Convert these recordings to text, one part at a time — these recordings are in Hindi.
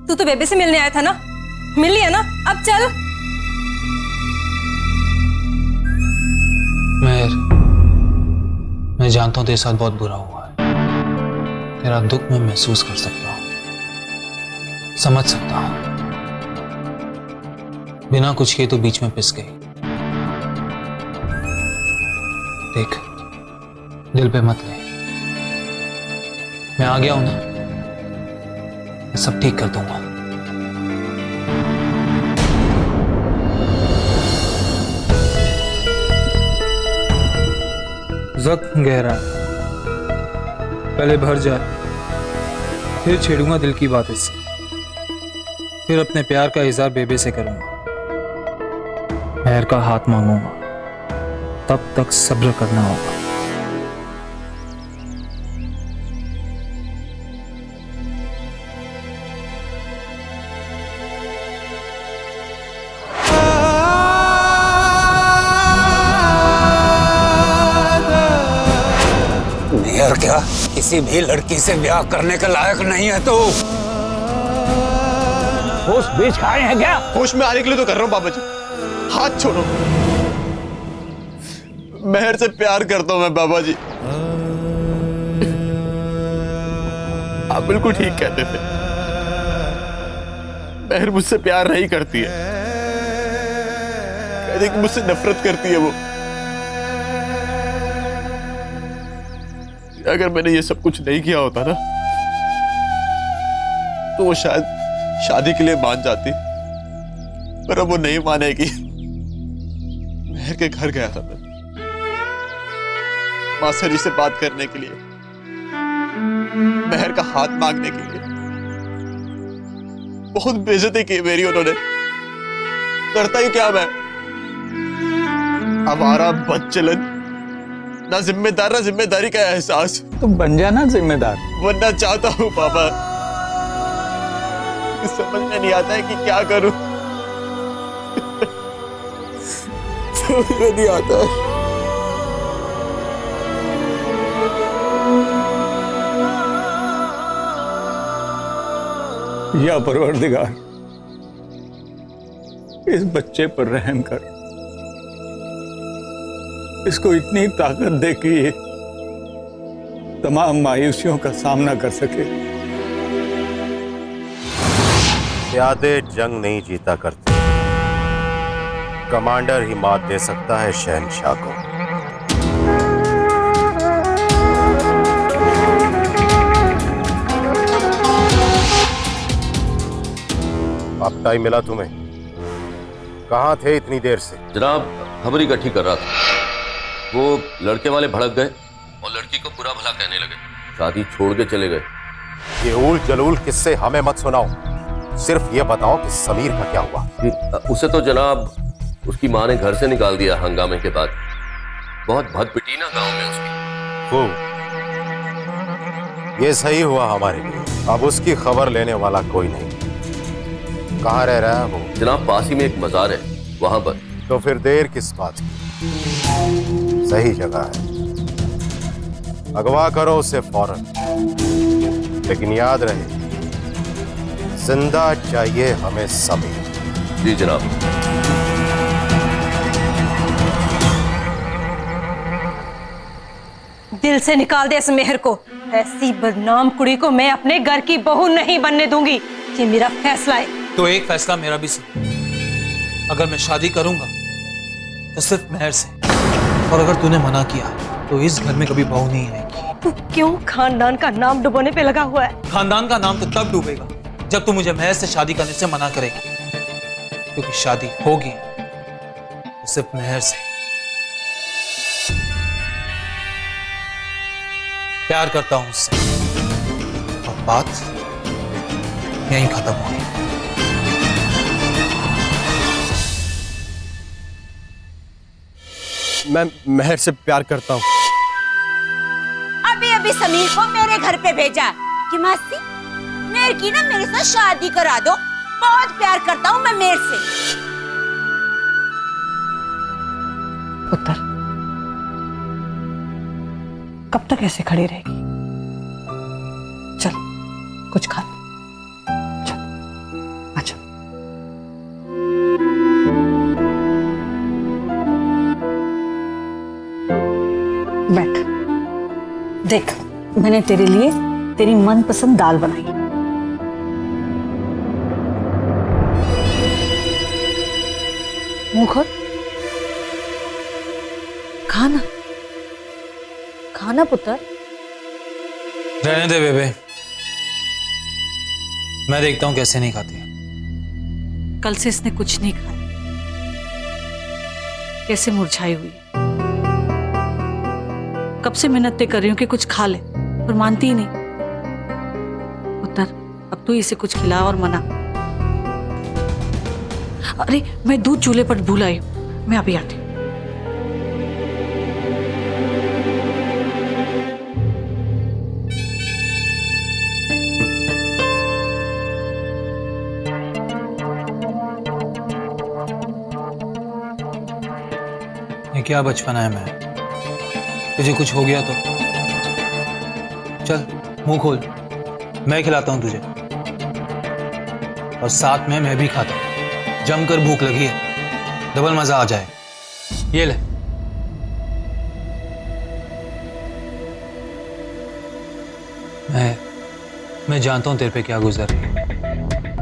तू तो बेबे से मिलने आया था ना, मिल लिया ना, अब चल। मैं जानता हूँ तेरे साथ बहुत बुरा हुआ है। तेरा दुख मैं महसूस कर सकता हूँ, समझ सकता हूँ। बिना कुछ किए तो बीच में पिस गई। देख, दिल पे मत ले। मैं आ गया हूं ना, मैं सब ठीक कर दूंगा। जख्म गहरा है, पहले भर जाए, फिर छेड़ूंगा दिल की बात इससे, फिर अपने प्यार का इजहार बेबे से करूंगा, मेहर का हाथ मांगूंगा, तब तक सब्र करना होगा। मेहर क्या किसी भी लड़की से ब्याह करने के लायक नहीं है तू। होश बीच खाए हैं क्या? होश में आने के लिए तो कर रहा हूं बाबा जी, हाथ छोड़ो। मेहर से प्यार करता हूं मैं बाबा जी। आप बिल्कुल ठीक कहते थे, मेहर मुझसे प्यार नहीं करती है, कहते कि मुझसे नफरत करती है वो। अगर मैंने ये सब कुछ नहीं किया होता ना, तो वो शायद शादी के लिए मान जाती, पर अब वो नहीं मानेगी। मेहर के घर गया था मैं मास्टर जी से बात करने के लिए, मेहर का हाथ मांगने के लिए। बहुत बेइज्जती की मेरी उन्होंने। करता ही क्या मैं, आवारा बदचलन, ना जिम्मेदार ना जिम्मेदारी का एहसास। तुम बन जाना जिम्मेदार। बनना चाहता हूं पापा, समझ में नहीं आता है कि क्या करूं। समझ में नहीं आता है। या परवरदिगार, इस बच्चे पर रहम कर, इसको इतनी ताकत दे कि ये तमाम मायूसियों का सामना कर सके। प्यादे जंग नहीं जीता करते, कमांडर ही मात दे सकता है शहंशाह को। अब टाइम मिला तुम्हें, कहां थे इतनी देर से? जनाब, खबर इकट्ठी कर रहा था। वो लड़के वाले भड़क गए और लड़की को बुरा भला कहने लगे, शादी छोड़ के चले गए। ये ऊल जलूल किस्से हमें मत सुनाओ, सिर्फ ये बताओ कि समीर का क्या हुआ? उसे तो जनाब उसकी माँ ने घर से निकाल दिया हंगामे के बाद। बहुत भद पिटी ना गांव में उसकी। खूब, ये सही हुआ हमारे लिए। अब उसकी खबर लेने वाला कोई नहीं। कहाँ रह रहा है वो? जनाब, पास ही में एक मजार है, वहां पर। तो फिर देर किस बात की? सही जगह है, अगवा करो उसे फौरन। लेकिन याद रहे, जिंदा चाहिए हमें समीर। जी जनाब। दिल से निकाल दे इस मेहर को। ऐसी बदनाम कुड़ी को मैं अपने घर की बहू नहीं बनने दूंगी। ये मेरा फैसला है। तो एक फैसला मेरा भी सुन, अगर मैं शादी करूंगा तो सिर्फ मेहर से, और अगर तूने मना किया तो इस घर में कभी बहू नहीं आएगी। तू क्यों खानदान का नाम डुबोने पे लगा हुआ है? खानदान का नाम तो तब डूबेगा जब तू मुझे मेहर से शादी करने से मना करेगी, क्योंकि शादी होगी तो सिर्फ मेहर से। प्यार करता हूं उससे, और बात यहीं खत्म होगी। मैं मेहर से प्यार करता हूँ। अभी अभी समीर को मेरे घर पे भेजा कि मासी मेरे की ना मेरे साथ शादी करा दो, बहुत प्यार करता हूँ मैं मेहर से। पुत्र, कब तक ऐसे खड़ी रहेगी? चल कुछ खा ले। चल। मैंने तेरे लिए तेरी मनपसंद दाल बनाई। मुंह खोल, खाना खाना पुत्र। रहने दे बेबे, मैं देखता हूं कैसे नहीं खाती। कल से इसने कुछ नहीं खाया, कैसे मुरझाई हुई। कब से मिन्नतें कर रही हूं कि कुछ खा ले, पर मानती ही नहीं। पुत्र, अब तू इसे कुछ खिला और मना। अरे मैं दूध चूल्हे पर भूल आई हूं, मैं अभी आती हूं। ये क्या बचपना है मैं, तुझे कुछ हो गया तो चल मुंह खोल, मैं खिलाता हूं तुझे, और साथ में मैं भी खाता हूं। जमकर भूख लगी है, डबल मजा आ जाए। ये ले। मैं जानता हूं तेरे पे क्या गुजर रही है,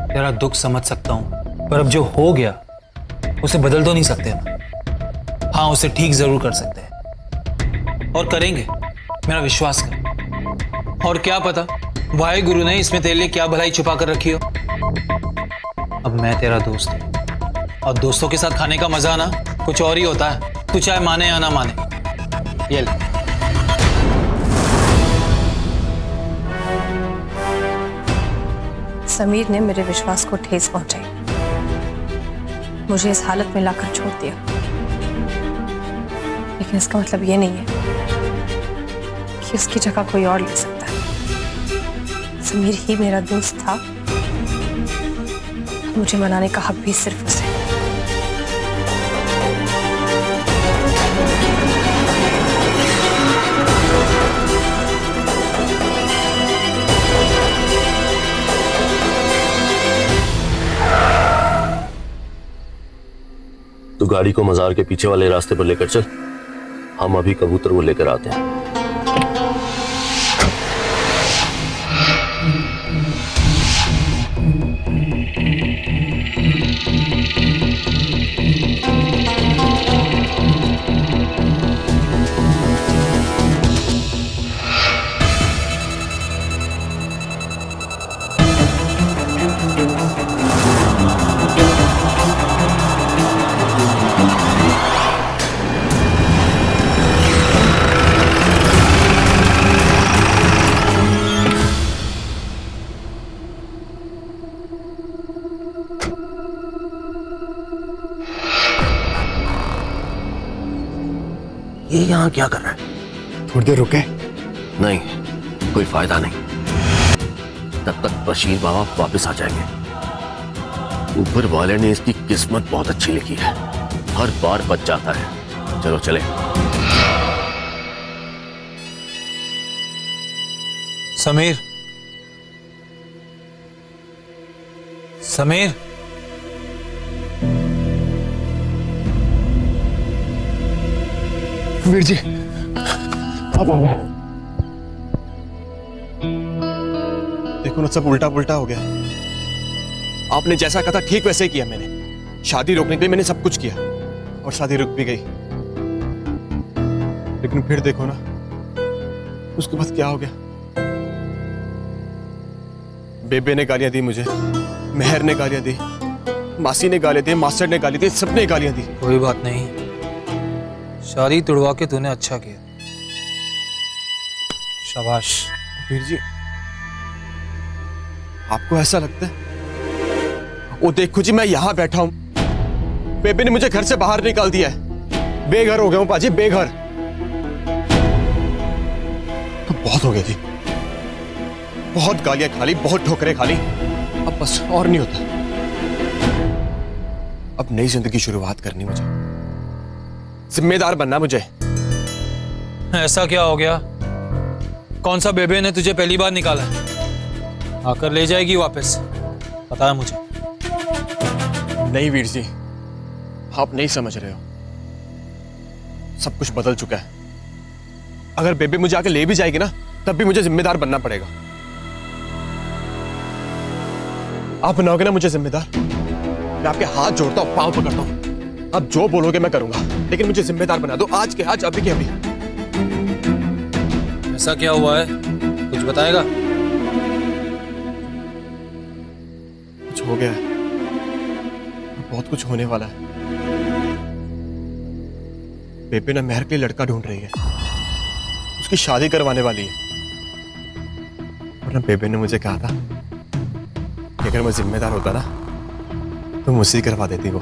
तेरा दुख समझ सकता हूं, पर अब जो हो गया उसे बदल तो नहीं सकते ना। हाँ, उसे ठीक जरूर कर सकते हैं और करेंगे, मेरा विश्वास कर। और क्या पता वाहिगुरु ने इसमें तेरे लिए क्या भलाई छुपा कर रखी हो। अब मैं तेरा दोस्त हूं, और दोस्तों के साथ खाने का मजा ना कुछ और ही होता है, तू चाहे माने या ना माने। ये ले। समीर ने मेरे विश्वास को ठेस पहुंचाई, मुझे इस हालत में लाकर छोड़ दिया, लेकिन इसका मतलब ये नहीं है कि उसकी जगह कोई और ले सकता है। समीर ही मेरा दोस्त था, मुझे मनाने का हक भी सिर्फ उसे। तू गाड़ी को मजार के पीछे वाले रास्ते पर लेकर चल, हम अभी कबूतर को लेकर आते हैं। ये यहाँ क्या कर रहा है? थोड़ी देर रुके। नहीं, कोई फायदा नहीं, तब तक बशीर बाबा वापस आ जाएंगे। ऊपर वाले ने इसकी किस्मत बहुत अच्छी लिखी है, हर बार बच जाता है। चलो चले। समीर, समीर, वीर जी, अब हो गया। देखो ना, सब उल्टा पुल्टा हो गया। आपने जैसा कहा था ठीक वैसे ही किया मैंने। शादी रोकने के लिए मैंने सब कुछ किया, और शादी रुक भी गई। लेकिन फिर देखो ना, उसके बाद क्या हो गया। बेबे ने गालियां दी मुझे, मेहर ने गालियां दी, मासी ने गालियां दी, मास्टर ने गालियां दी, सबने गालियां दी। कोई बात नहीं, शादी तुड़वा के तूने अच्छा किया, शाबाश। वीर जी, आपको ऐसा लगता है? वो देखो जी, मैं यहां बैठा हूं, बेबे ने मुझे घर से बाहर निकाल दिया है। बेघर हो गया हूं पाजी, बेघर। तो बहुत हो गया जी, बहुत गालियां खा ली, बहुत ठोकरें खा ली। अब बस और नहीं होता। अब नई जिंदगी शुरुआत करनी, मुझे जिम्मेदार बनना। मुझे ऐसा क्या हो गया? कौन सा बेबे ने तुझे पहली बार निकाला? आकर ले जाएगी वापस, पता है मुझे। नहीं वीर जी, आप नहीं समझ रहे हो। सब कुछ बदल चुका है। अगर बेबे मुझे आके ले भी जाएगी ना, तब भी मुझे जिम्मेदार बनना पड़ेगा। आप बनाओगे ना मुझे जिम्मेदार, मैं आपके हाथ जोड़ता हूँ, पांव पकड़ता हूँ। आप जो बोलोगे मैं करूंगा, लेकिन मुझे जिम्मेदार बना दो, आज के आज, अभी के अभी। ऐसा क्या हुआ है, कुछ बताएगा? कुछ हो गया है, बहुत कुछ होने वाला है। बेबे ना मेहर के लिए लड़का ढूंढ रही है, उसकी शादी करवाने वाली है। और ना बेबे ने मुझे कहा था कि अगर मैं जिम्मेदार होता ना तो मुझसे ही करवा देती वो।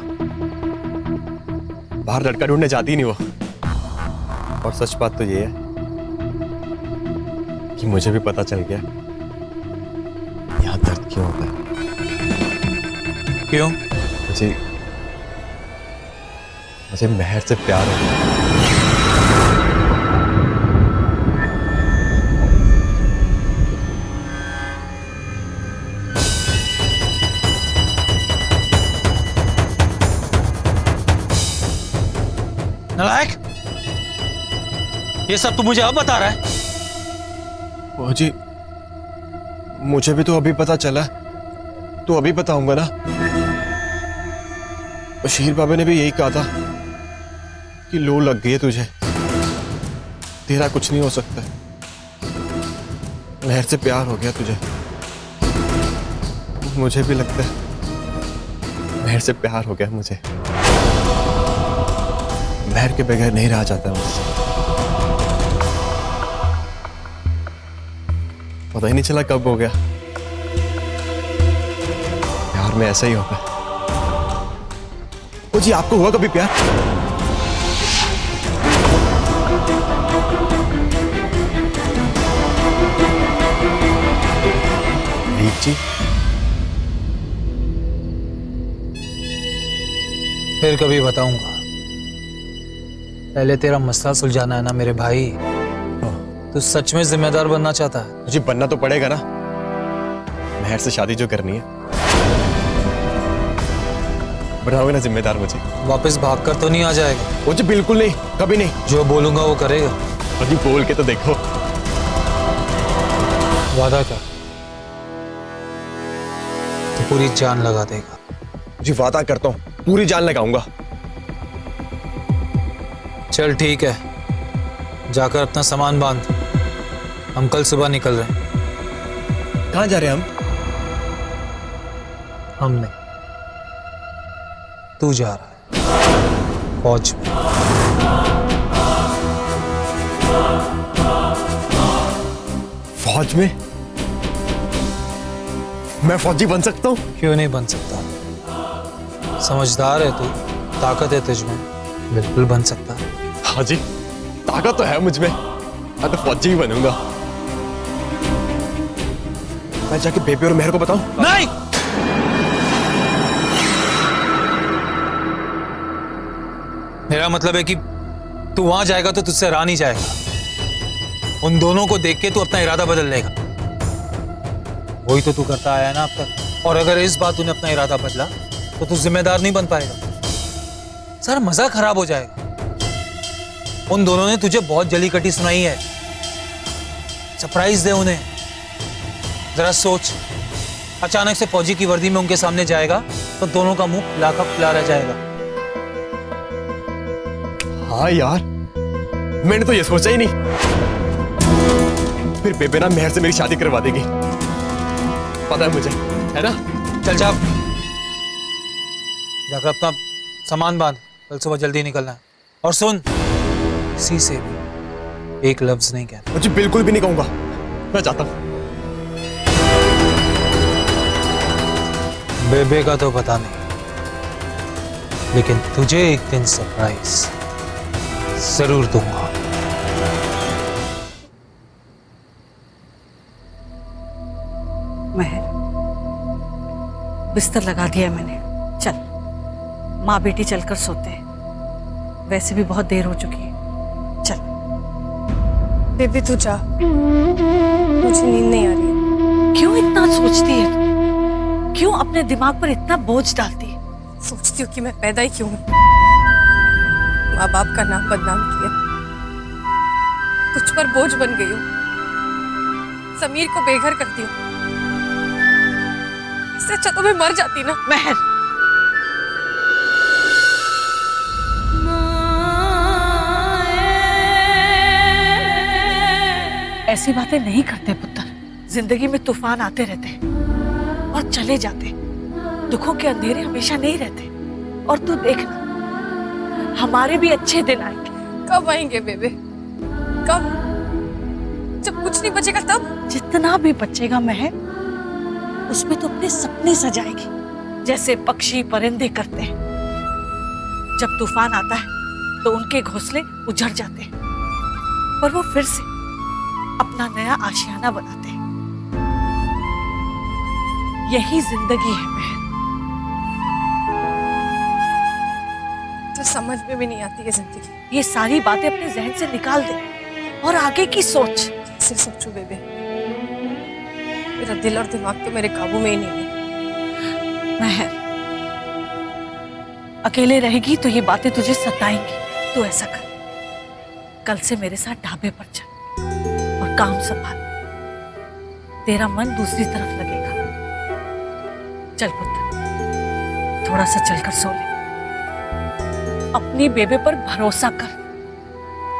बाहर लड़का ढूंढने जाती नहीं वो। और सच बात तो ये है कि मुझे भी पता चल गया यहाँ दर्द क्यों होता है। क्यों? मुझे मेहर से प्यार हो गया। नालायक, ये सब तू मुझे अब बता रहा है? जी मुझे भी तो अभी पता चला, तो अभी बताऊंगा ना। बशीर बाबा ने भी यही कहा था कि लो लग गई है तुझे, तेरा कुछ नहीं हो सकता। मेहर से प्यार हो गया तुझे। मुझे भी लगता है मेहर से प्यार हो गया मुझे। मेहर के बगैर नहीं रहा जाता मुझसे। पता ही नहीं चला कब हो गया। प्यार में ऐसा ही होता है। ओ जी, आपको हुआ कभी प्यार? जी फिर कभी बताऊंगा। पहले तेरा मसला सुलझाना है ना मेरे भाई। तू सच में जिम्मेदार बनना चाहता है? मुझे बनना तो पड़ेगा ना, मेहर से शादी जो करनी है। बनाओगे ना जिम्मेदार मुझे? वापस भागकर तो नहीं आ जाएगा? मुझे बिल्कुल नहीं, कभी नहीं। जो बोलूंगा वो करेगा? अभी बोल के तो देखो। वादा कर, तो पूरी जान लगा देगा। जी वादा करता हूँ, पूरी जान लगाऊंगा। चल ठीक है, जाकर अपना सामान बांध, हम कल सुबह निकल रहे हैं। कहाँ जा रहे हैं हम नहीं, तू जा रहा है फौज में। फौज में? मैं फौजी बन सकता हूँ? क्यों नहीं बन सकता? समझदार है तू, ताकत है तुझमें, बिल्कुल बन सकता है। हाँ जी, ताकत तो है मुझमें, मैं तो फौजी ही बनूंगा। मैं जाके बेबी और मेहर को बताऊं? नहीं, मेरा मतलब है कि तू वहां जाएगा तो तुझसे रहा नहीं जाएगा। उन दोनों को देख के तू अपना इरादा बदल लेगा। वही तो तू करता आया है ना अब तक। और अगर इस बात तूने अपना इरादा बदला तो तू जिम्मेदार नहीं बन पाएगा। सर मजा खराब हो जाएगा। उन दोनों ने तुझे बहुत जली कटी सुनाई है, सरप्राइज दे उन्हें। जरा सोच, अचानक से फौजी की वर्दी में उनके सामने जाएगा तो दोनों का मुंह फुला का फुला रह जाएगा। हाँ यार, मैंने तो ये सोचा ही नहीं। फिर बेबे ना मेहर से मेरी शादी करवा देगी, पता है मुझे, है ना? चल जा, जाकर अपना सामान बांध, कल सुबह जल्दी निकलना है। और सुन, किसी से भी एक लफ्ज नहीं कहना। मुझे बिल्कुल भी नहीं कहूंगा, मैं जाता हूं। बेबे का तो पता नहीं, लेकिन तुझे एक दिन सरप्राइज जरूर दूंगा। महर, बिस्तर लगा दिया मैंने, चल माँ बेटी चलकर सोते हैं, वैसे भी बहुत देर हो चुकी है। चल बेबी तू जा, मुझे नींद नहीं आ रही है। क्यों इतना सोचती है? क्यों अपने दिमाग पर इतना बोझ डालती है? सोचती हूँ कि मैं पैदा ही क्यों हूँ। माँ बाप का नाम बदनाम किया, तुझ पर बोझ बन गई हूँ। समीर को बेघर कर दिया। इससे अच्छा तो मैं मर जाती ना। महर, ऐसी बातें नहीं करते पुत्र। जिंदगी में तूफान आते रहते हैं और चले जाते हैं। दुखों के अंधेरे हमेशा नहीं रहते। और तू देखना, हमारे भी अच्छे दिन आएंगे। कब आएंगे बेबे? कब? जब कुछ नहीं बचेगा तब? जितना भी बचेगा महर, उसमें तो अपने सपने सजाएगी, जैसे पक्षी परिंदे करते हैं। जब तूफान आता है तो उनके घोंसले उजड़ जाते हैं, पर वो फिर से अपना नया आशियाना बनाते हैं। यही जिंदगी है महर। तो समझ में भी नहीं आती है जिंदगी। ये सारी बातें अपने जहन से निकाल दे और आगे की सोच। कैसे सोचूं बेबे? मेरा दिल और दिमाग तो मेरे काबू में ही नहीं है। महर, अकेले रहेगी तो ये बातें तुझे सताएंगी। तू ऐसा कर, कल से मेरे साथ ढाबे पर चल और काम संभाल। तेरा मन दूसरी तरफ लगेगा। चल पुत्र, थोड़ा सा चलकर सो ले। अपनी बेबे पर भरोसा कर।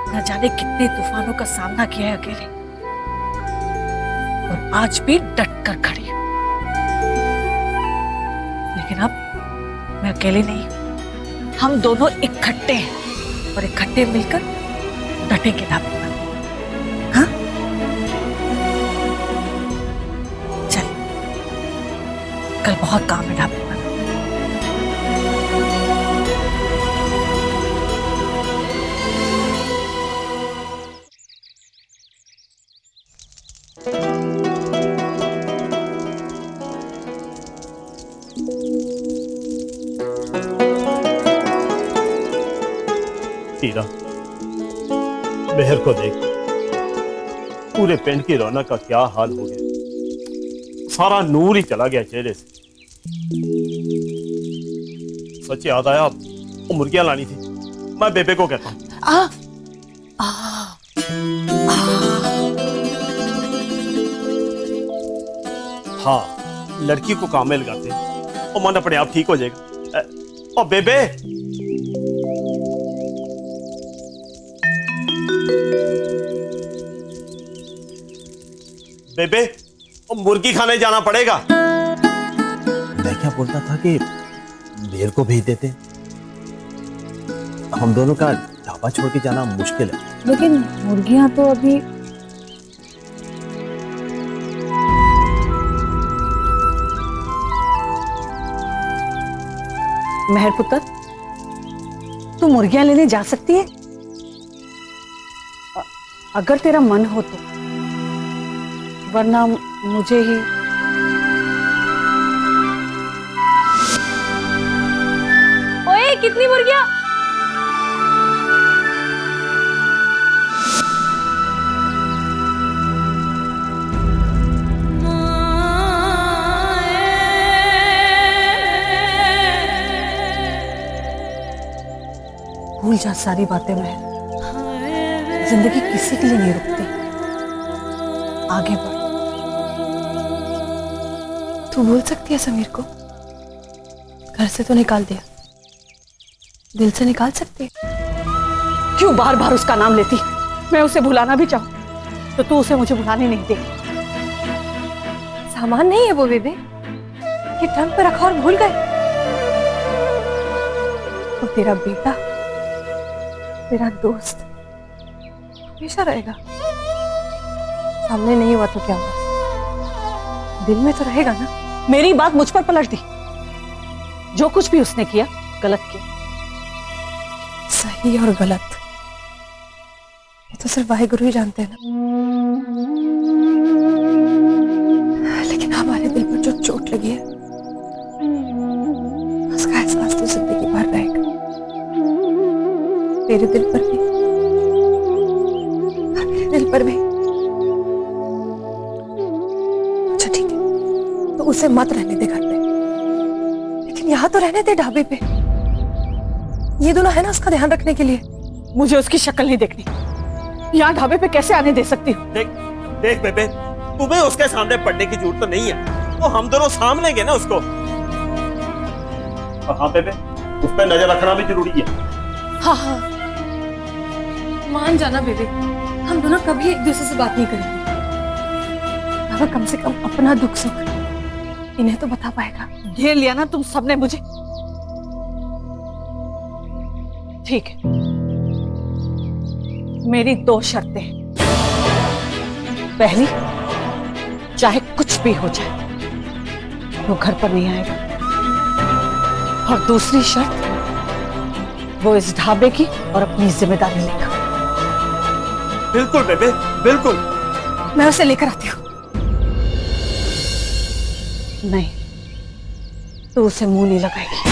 न जाने कितने तूफानों का सामना किया है अकेले, और आज भी डट कर खड़ी हूं। लेकिन अब मैं अकेले नहीं हूं। हम दोनों इकट्ठे हैं और इकट्ठे मिलकर डटेंगे ढाबे पर। हाँ, चल, कल बहुत काम है ढाबे पर। हीरा, मेहर को देख, पूरे पिंड की रौनक का क्या हाल हो गया। सारा नूर ही चला गया चेहरे से। सच याद आया, वो मुर्गियां लानी थी। मैं बेबे को कहता हूँ। हाँ, लड़की को काम में लगाते हैं और मन अपने आप ठीक हो जाएगा। और बेबे, बेबे, और मुर्गी खाने जाना पड़ेगा। मैं क्या बोलता था कि बेर को भेज देते। हम दोनों का ढाबा छोड़ के जाना मुश्किल है। लेकिन मुर्गियां तो अभी महर पुत्र, तू मुर्गियां लेने जा सकती है अगर तेरा मन हो तो, वरना मुझे ही। ओए, कितनी मुर्गियां? भूल जा सारी बातें महर। जिंदगी किसी के लिए नहीं रुकती। आगे बढ़। तू भूल सकती है समीर को? घर से तो निकाल दिया, दिल से निकाल सकती है? क्यों बार बार उसका नाम लेती? मैं उसे भुलाना भी चाहूं तो तू उसे मुझे भुलाने नहीं देगी। सामान नहीं है वो बेबे कि ट्रंक पे रखा और भूल गए। वो तेरा बेटा, तेरा दोस्त हमेशा रहेगा। सामने नहीं हुआ तो क्या हुआ, दिल में तो रहेगा ना। मेरी बात मुझ पर पलट दी। जो कुछ भी उसने किया गलत किया। सही और गलत ये तो सिर्फ वाहिगुरु ही जानते हैं ना। लेकिन हमारे दिल पर जो चोट लगी है उसका एहसास तो जिंदगी भर रहेगा। तेरे दिल पर भी और मेरे दिल पर भी। अच्छा ठीक है, तो उसे मत रहने दे घर पे, लेकिन यहाँ तो रहने दे ढाबे पे। ये दोनों है ना उसका ध्यान रखने के लिए। मुझे उसकी शक्ल नहीं देखनी। यहाँ ढाबे पे कैसे आने दे सकती हूँ? देख देख बेबे, तुम्हें उसके सामने पढ़ने की जरूरत नहीं है, वो हम दोनों सामने लेंगे ना उसको। हाँ बेबे, उस पर नजर रखना भी जरूरी है। हाँ हाँ, मान जाना बेबे, हम दोनों कभी एक दूसरे से बात नहीं करेंगे। बाबा कम से कम अपना दुख सुख इन्हें तो बता पाएगा। घेर लिया ना तुम सबने मुझे। ठीक है, मेरी 2 शर्तें हैं। पहली, चाहे कुछ भी हो जाए वो घर पर नहीं आएगा, और दूसरी शर्त, वो इस ढाबे की और अपनी जिम्मेदारी लेगा। बिल्कुल बेबे, बिल्कुल। मैं उसे लेकर आती हूँ। नहीं, तू उसे मुंह नहीं लगाएगी।